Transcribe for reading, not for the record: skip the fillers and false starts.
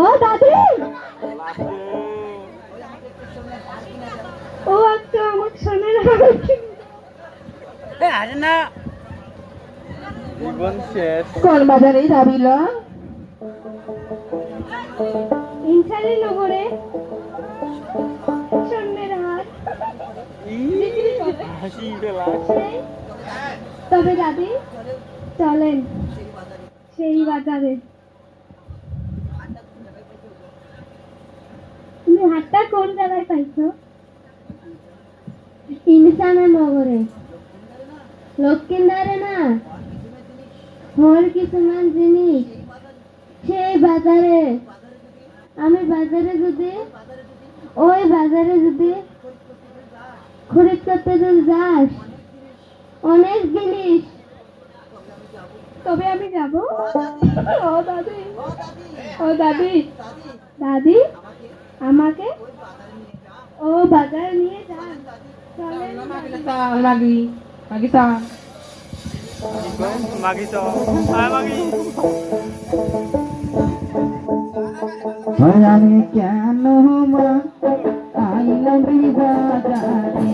ও দাদি, ও আজকে আমার সোনার আরে না জীবন শেষ। কোন বাজারে যাবিল? ইনসালি নগরে স্বর্ণের হাট বিক্রি করে। হাসি পেলা। তবে দাদি চলেন সেই বাজারে। তুমি হাটটা কোন জায়গায় পাইছো? ইনসানা নগরে। লক্ষ্মীন্দারে না, হর কিছুমান জিনিস সেই বাজারে। আমি বাজারে যদি ওই বাজারে যদি খরিদ করতে যদি যাস, অনেক জিনিস, তবে আমি যাব। ও দাদি, ও দাদি, দাদি আমাকে ও বাজারে নিয়ে যান। চলেন lagi lagi sa মাগি তো মাগি জানি কেন মা আইলাম বাজারে